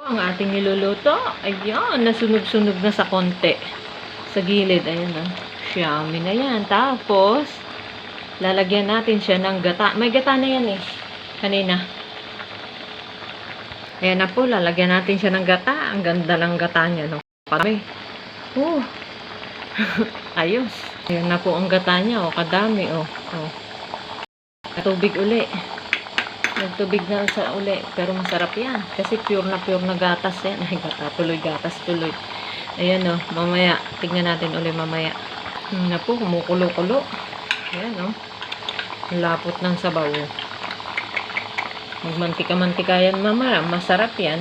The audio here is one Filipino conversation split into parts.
Ang ating niluluto. Ayan, nasunog-sunog na sa konti. Sa gilid, ayan na. Yummy na yan. Tapos, lalagyan natin siya ng gata. May gata na yan eh. Kanina. Ayan na po, lalagyan natin siya ng gata. Ang ganda ng gata niya, no? Parami. Ayos. Ayan na po ang gata niya, oh. Kadami, oh. Tubig uli. Nagtubig na sa uli. Pero masarap yan. Kasi pure na gatas yan. Ay, gata. Tuloy gatas. Tuloy. Ayan o. Mamaya. Tignan natin uli mamaya. Na po. Kumukulo-kulo. Ayan o. Ang lapot ng sabaw. Magmantika-mantika yan mamaya. Masarap yan.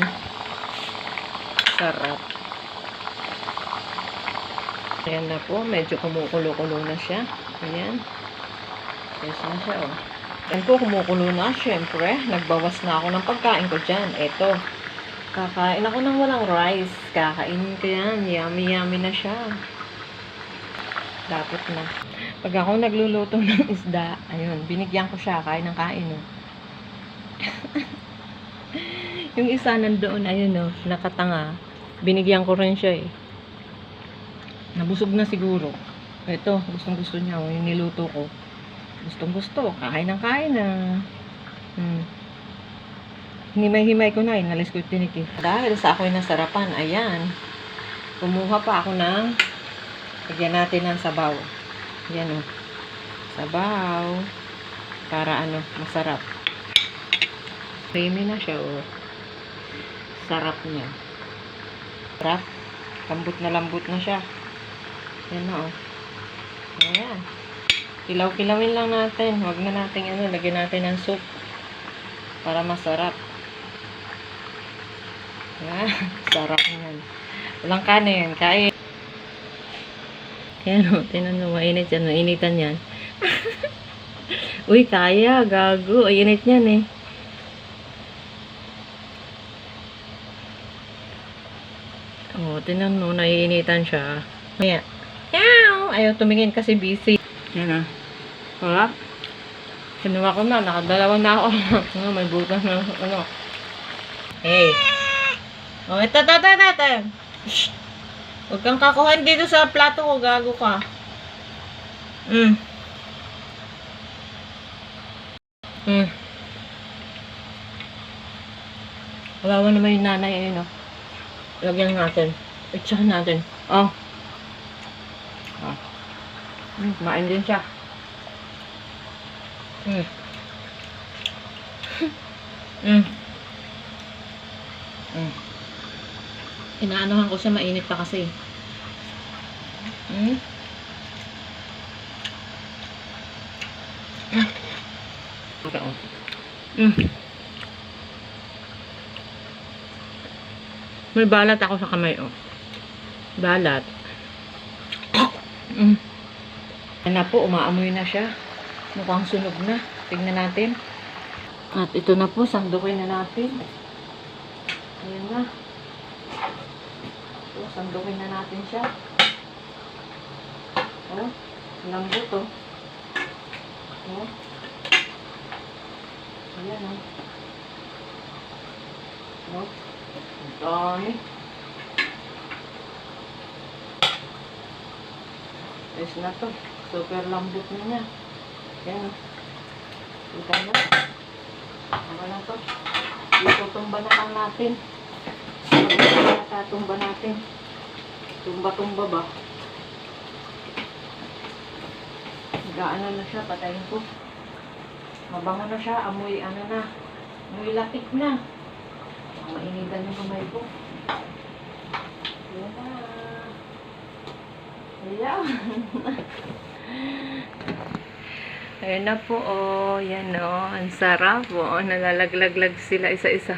Sarap. Ayan na po. Medyo kumukulo-kulo na siya. Ayan. Yes na siya o. Yan po, kumukulo na. Siyempre, nagbawas na ako ng pagkain ko dyan. Eto. Kakain ako ng walang rice. Kakainin ko yan. Yummy na siya. Dapat na. Pag ako nagluluto ng isda, ayun, binigyan ko siya. Kain ng kain, no. Yung isa nandoon, ayun, no, nakatanga. Binigyan ko rin siya, eh. Nabusog na siguro. Eto, gustong-gusto niya, oh, yung niluto ko. Gustong-gusto. Kakain ng kain na. Himay-himay ko na. Inalis ko yung tinikip. Dahil sa ako'y nasarapan. Ayan. Kumuha pa ako ng lagyan natin ng sabaw. Ayan o. Sabaw. Para ano, masarap. Creamy na siya o. Sarap niya. Sarap. Lambot na siya. Ayan na o. Ayan. Kilaw-kilawin lang natin. Huwag na natin ano, lagyan natin ng soup para masarap. Ah, sarap yan. Walang kanin. Kain. Yan o. Tinan mo. Mainit yan. Mainitan yan. Uy, kaya. Gago. Ay, init yan eh. O, tinan mo. Naiinitan siya. Ayan. Ayaw tumingin kasi busy. Yan na. Wala. Kinuha ko na. Nakadalawa na ako. May butas na. Ano. Hey. Oh, ito. Shh. Huwag kang kakuhan dito sa plato ko. Gago ka. Kawawa naman yung nanay. Ayun, oh. Lagyan natin. Itsahan natin. Oh. Kumain din siya. Inaanohan ko siya, mainit pa kasi. May balat ako sa kamay, oh. Balat. Yan na po, umaamoy na siya. Mukhang sunog na. Tignan natin. At ito na po, sandukin na natin. Ayan na. So, sandukin na natin siya. Oh, lambot, oh. Oh. Ayan, oh. Oh. Ang dami. Ayos na to. Super lambot na niya. Ayan. Kita na. Ano na to? Itutumba na lang natin. Tumba natin. Tumba ba? Gaano na siya. Patayin ko. Mabango na siya. Amoy ano na. Amoy latik na. Mainitan yung kamay ko. Ayan na. Ayan. Ayan na po, oh. Yan, oh. Ang sarap, oh. Nalalaglag sila isa-isa.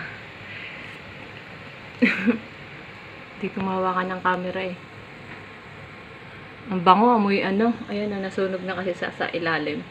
Hindi ko mahawakan ng camera, eh. Ang bango, amoy ano. Ayan, nasunog na kasi sa ilalim.